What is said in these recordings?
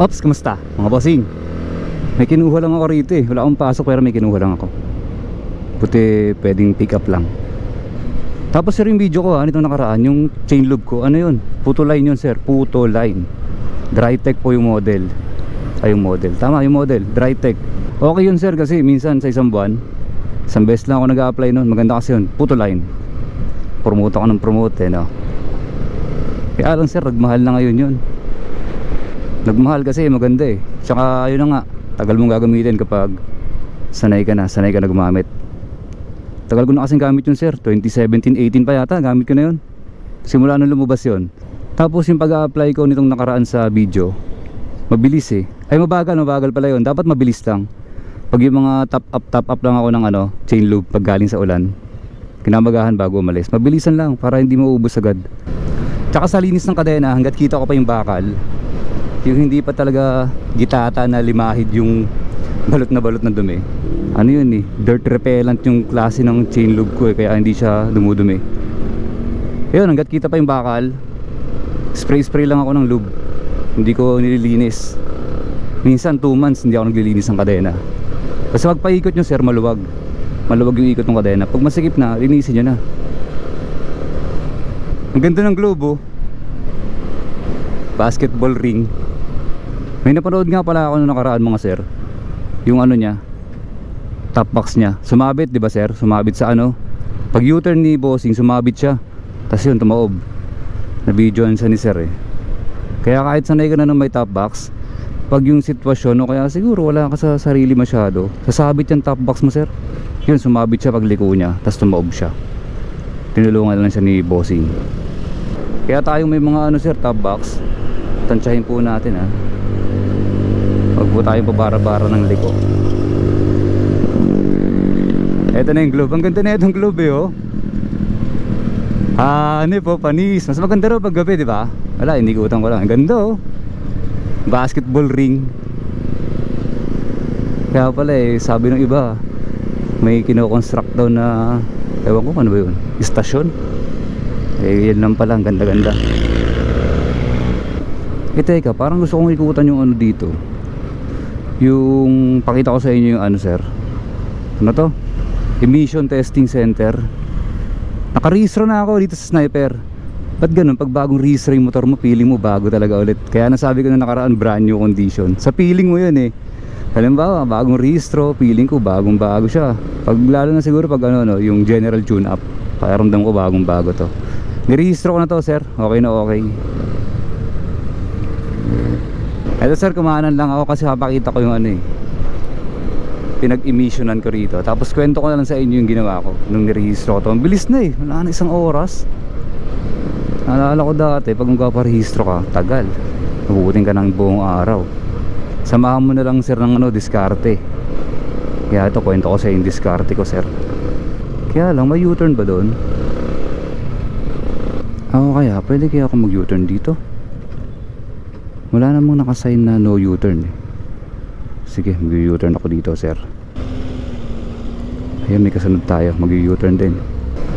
Ops, kamusta mga bossing? May kinuha lang ako rito eh. Wala akong pasok pero may kinuha lang ako. Buti pwedeng pick up lang. Tapos sir, yung video ko nitong nakaraan, yung chain loop ko, ano yun? Puto line yun sir, puto line. Drytech po yung model. Ay yung model, tama yung model, Drytech. Okay yun sir kasi minsan sa isang buwan, isang beses lang ako nag-a-apply nun. Maganda kasi yun, puto line. Promote ako ng promote no. Kaya lang sir, nagmahal na ngayon yun. Nagmahal kasi maganda eh. Tsaka yun na nga, tagal mong gagamitin kapag sanay ka na gumamit. Tagal ko na kasing gamit yun sir, 2017-18 pa yata gamit ko na yun. Simula nung lumabas yun. Tapos yung pag-a-apply ko nitong nakaraan sa video, mabilis eh. Ay mabagal pala yun. Dapat mabilis lang. Pag yung mga top up lang ako ng chain loop pag galing sa ulan, kinamagahan bago umalis. Mabilisan lang para hindi mauubos agad. Tsaka sa linis ng kadena, hanggat kita ko pa yung bakal, yung hindi pa talaga gitata na limahid yung balot na dumi. Ano yun eh, dirt repellent yung klase ng chain loop ko eh, kaya hindi siya dumudumi. Ayun, hanggat kita pa yung bakal, spray lang ako ng lube. Hindi ko nililinis. Minsan 2 months hindi ako naglilinis ng kadena. Kasi magpaikot nyo sir, maluwag yung ikot ng kadena. Pag masikip na, linisin nyo na. Ang ganda ng globe oh. Basketball ring. May napanood nga pala ako nung nakaraan mga sir. Yung niya, top box niya. Sumabit, di ba sir? Sumabit sa pag U-turn ni bossing, sumabit siya. Tapos yun, tumaob. Na-videoan siya ni sir eh. Kaya kahit sanay ka na ng may top box, pag yung sitwasyon o kaya siguro wala ka sa sarili masyado, sasabit yung top box mo sir. Yun, sumabit siya pag liko niya. Tapos tumaob siya. Tinulungan lang siya ni bossing. Kaya tayong may mga sir, top box, tansyahin po natin ha. Huwag po tayong pabara-bara ng liko. Eto na yung globe. Ang ganda na itong globe eh oh. Po, panis. Mas maganda raw pag gabi, di ba? Wala, hindi ko utang ko lang. Ang ganda oh. Basketball ring. Kaya pala eh, sabi ng iba, may kino-construct daw na, ewan ko ano ba yun, istasyon. Eh, yan lang pala, ang ganda-ganda. Teka, parang gusto kong ikutan yung dito. Yung pakita ko sa inyo yung sir. Ano to? Emission Testing Center. Naka-rehistro na ako dito sa Sniper. Ba't ganun? Pag bagong rehistro yung motor mo, feeling mo bago talaga ulit. Kaya nasabi ko na nakaraan, brand new condition. Sa feeling mo yun eh. Halimbawa, bagong rehistro, feeling ko bagong bago siya. Pag lalo na siguro pag yung general tune-up, pakiramdam ko bagong bago to. Nirehistro ko na to sir. Okay na okay. Eto sir, kumanan lang ako kasi papakita ko yung pinag-emissionan ko rito. Tapos kwento ko na lang sa inyo yung ginawa ko nung nirehistro ko to. Ang bilis na eh, wala na 1 oras. Naalala ko dati, pag magpaparehistro ka, tagal. Nabubutin ka ng buong araw. Samahan mo na lang sir ng diskarte. Kaya ito, kwento ko sa yung diskarte ko sir. Kaya lang, may U-turn ba doon? Kaya, pwede kaya ako mag-U-turn dito? Wala namang nakasign na no U-turn eh. Sige, mag-U-turn ako dito sir. Ayan, may kasunod tayo, mag-U-turn din.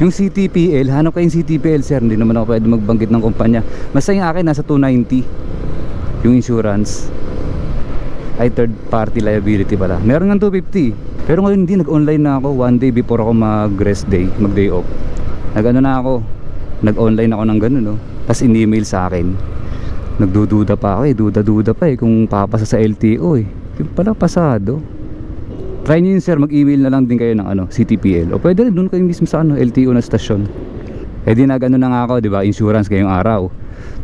Yung CTPL, hanap kayong CTPL sir. Hindi naman ako pwede magbanggit ng kumpanya. Basta yung akin nasa 290 yung insurance. Ay, third party liability pala. Meron nga 250. Pero ngayon hindi, nag-online na ako 1 day before ako mag-rest day, mag-day off. Nag-online ako ng ganun no. Tapos in-email sa akin. Nagdududa pa ako eh, duda pa eh kung papasa sa LTO eh. Yung pala pasado. Try nyo yun sir, mag-email na lang din kayo ng CTPL. O pwede rin doon kayo mismo sa LTO na stasyon. Eh di nag na nga ako, diba, insurance ngayong araw.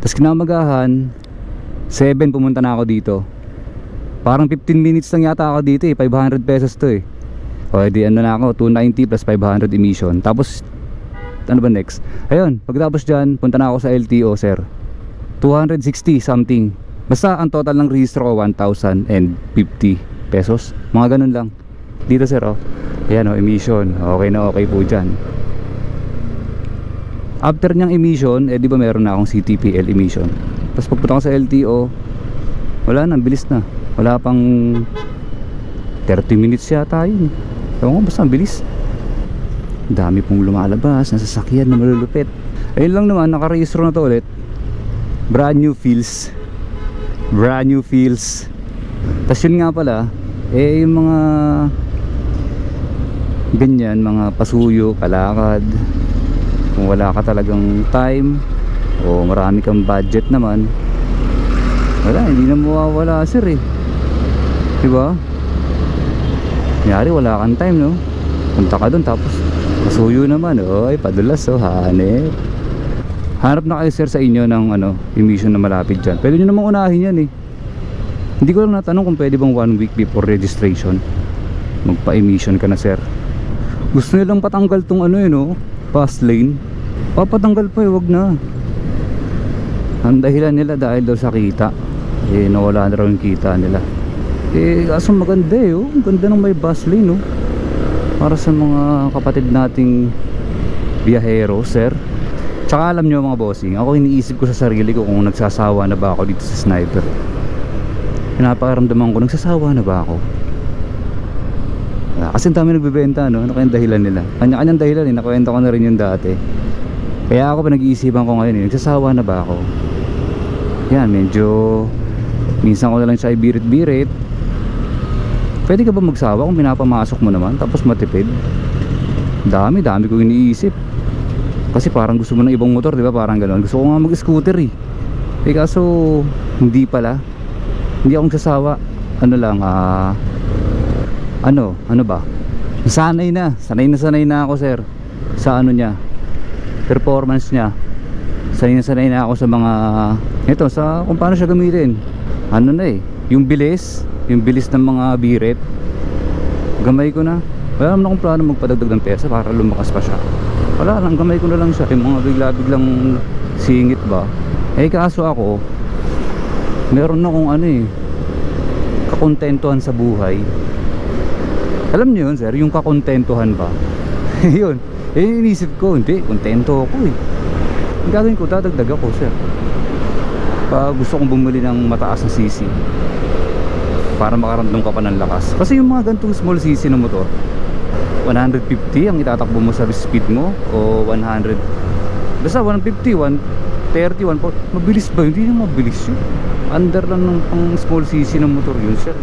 Tapos kinamagahan 7 pumunta na ako dito. Parang 15 minutes lang yata ako dito eh, 500 pesos to eh. O di na ako, 290 plus 500 emission. Tapos ano ba next? Ayun, pagkatapos dyan, punta na ako sa LTO sir, 260 something. Basta ang total ng registro ko 1,050 pesos. Mga ganun lang. Dito sir oh. Ayan oh, emission. Okay na okay po dyan. After niyang emission, di ba meron na akong CTPL emission. Tapos pagpunta ko sa LTO, wala na, bilis na. Wala pang 30 minutes yata yun. Ewan ko, basta bilis. Dami pong lumalabas, nasasakyan na malulupit. Ayun lang naman, nakarehistro na to ulit. Brand new feels. brand new feels. Tas yun nga pala, eh yung mga ganyan, mga pasuyo, palakad, kung wala ka talagang time o marami kang budget naman, wala, hindi na mawawala sir eh, diba? Kunyari wala kang time, no, punta ka dun tapos pasuyo naman, oy padulas, oh hanep. Hanap na kayo sir sa inyo ng emission na malapit dyan. Pwede nyo namang unahin yan eh. Hindi ko lang natanong kung pwede bang 1 week before registration magpa-emission ka na sir. Gusto nilang patanggal tong fast lane. Papatanggal pa eh, wag na. Ang dahilan nila dahil daw sa kita, eh nawala na raw yung kita nila. Eh kaso maganda eh, oh. Ang ganda ng may bus lane, oh. Para sa mga kapatid nating biyahero sir. Tsaka alam nyo mga bossing, ako iniisip ko sa sarili ko kung nagsasawa na ba ako dito sa Sniper. Pinapakaramdaman ko, nagsasawa na ba ako? Kasi ang dami nagbebenta, no? Ano kayang dahilan nila? Kanya-kanyang dahilan eh, nakwento ko na rin yung dati. Kaya ako pinag-iisipan ko ngayon eh, nagsasawa na ba ako? Yan, medyo minsan ko na lang siya ibirit-birit. Pwede ka ba magsawa kung pinapamasok mo naman tapos matipid? Dami ko iniisip. Kasi parang gusto mo ng ibang motor, di ba? Parang gano'n. Gusto ko nga mag-scooter eh. Eh kaso hindi pala. Hindi akong sasawa. Ano lang, ano ba? Sanay na ako sir sa niya, performance niya. Sanay na ako sa mga sa kung paano siya gamitin. Yung bilis ng mga biret. Gamay ko na. Wala naman akong plano magpadagdag ng pesa para lumakas pa siya. Wala lang, gamay ko na lang siya. Yung mga bigla-biglang singit ba. Eh kaso ako, meron akong kakontentuhan sa buhay. Alam niyo yun sir, yung kakontentuhan ba? Yun, inisip ko, hindi, kontento ako eh. Ang gagawin ko, dadagdag ako sir. Pag gusto kong bumili ng mataas na cc para makaramdam ka pa ng lakas. Kasi yung mga gantong small cc na motor, 150 ang itatakbo mo sa speed mo, o 100, basta 150, 130, 140. Mabilis ba? Hindi na mabilis yun. Under lang ng pang small cc ng motor yun sir.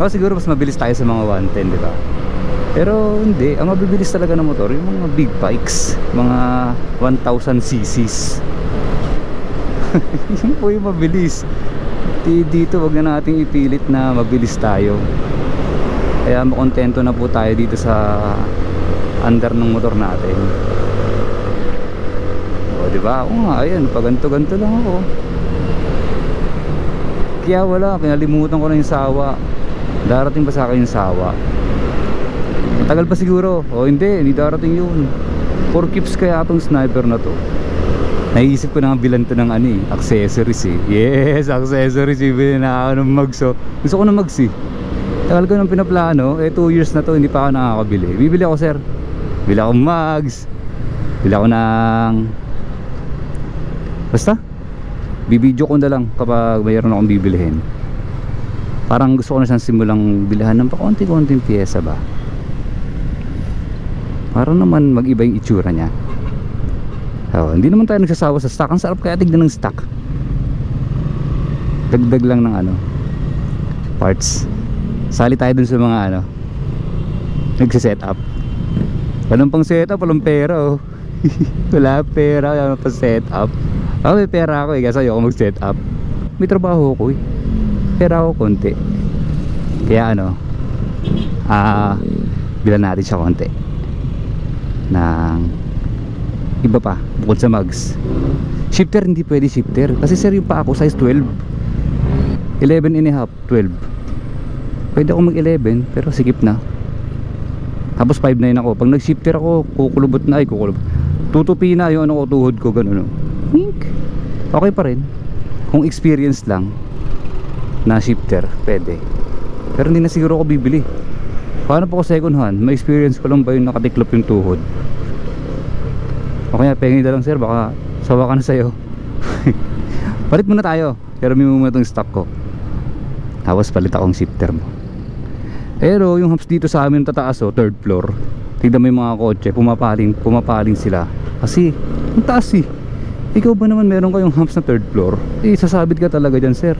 Siguro mas mabilis tayo sa mga 110, di ba? Pero hindi, ang mabibilis talaga ng motor yung mga big bikes, mga 1000 cc's. Yun po yung mabilis. Dito wag na nating ipilit na mabilis tayo. Kaya makontento na po tayo dito sa under ng motor natin. O diba? Oo nga, ayan, paganto-ganto lang ako. Kaya wala, pinalimutan ko na yung sawa. Darating ba sa akin yung sawa? Tagal pa siguro. O hindi darating yun. 4 keeps kaya itong Sniper na to. Naisip ko na nga bilan to ng accessories eh. Yes, accessories. Bibili na ako ng mags. Gusto ko ng mags eh. Tagal ko nang pinaplano, 2 years na to hindi pa ako nakakabili. Bibili ako sir. Bili ako mags. Bili ako ng basta bibidyo ko na lang kapag mayroon akong bibilihin. Parang gusto ko na siyang simulang bilihan ng pakonti-konting pyesa ba, para naman mag-iba yung itsura niya. Hindi naman tayo nagsasawa sa stock. Ang sarap kaya tignan ng stock. Dagdag lang ng parts. Sali tayo dun sa mga nagsisetup. Walang pang setup, walang pera oh. Wala pera, wala pang setup. May pera ako kasi ayoko mag setup. May trabaho ko eh. Pera ako konti. Kaya bilan natin siya konti ng iba pa bukod sa mags. Shifter, hindi pwede shifter kasi sir yung pa ako size 12, 11 and a half, 12. Pwede ako mag 11 pero sikip na. Tapos 5'9" ako. Pag nag shifter ako, kukulubot na tutupi na yung tuhod ko ganun. Wink. Okay pa rin kung experience lang na shifter, pwede. Pero hindi na siguro ako bibili. Paano po ko second hand? May experience ko lang ba yung nakatiklop yung tuhod? O kaya pengi na lang sir, baka sawa ka na sa'yo. Palit muna tayo. Pero may muna itong stock ko. Tapos palit akong shifter mo. Pero yung humps dito sa amin tataas third floor. Tignan mo yung mga kotse, pumapaling sila. Kasi ang taas eh. Ikaw ba naman meron kayong humps na third floor? Sasabit ka talaga dyan sir.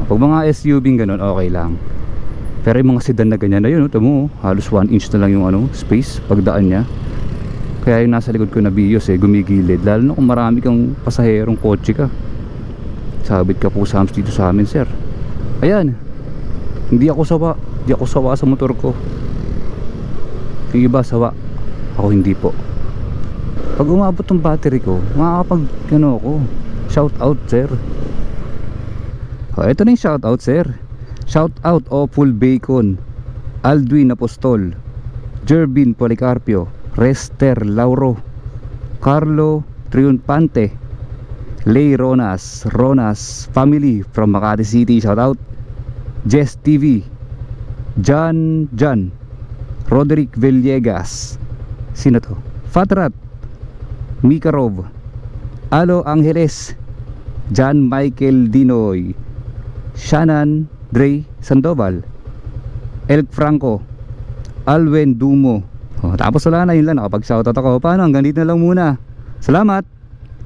Pag mga SUV ganun, okay lang. Pero yung mga sedan na ganyan na yun, ito mo, halos 1 inch na lang yung space pagdaan niya. Kaya yung nasa likod ko na Vios gumigilid. Lalo na kung marami kang pasaherong kotse ka. Sabit ka po Sams dito sa amin, sir. Ayan. Hindi ako sawa sa motor ko. Yung iba sawa. Ako hindi po. Pag umabot ng battery ko, makakapag ako, shout out, sir. Ito na yung shout out, sir. Shout out Full Bacon, Aldwin Apostol, Jervin Policarpio, Rester Lauro, Carlo Triunfante, Lay Ronas family from Makati City, shout out. Jess TV, John, Roderick Villegas, sino to? Fatrat, Mikarov, Alo Angeles, John Michael Dinoy, Shannon Dre Sandoval, Elk Franco, Alwen Dumo. Tapos wala na, yun lang, nakapag shoutout ako. Paano, hanggang dito na lang muna. Salamat.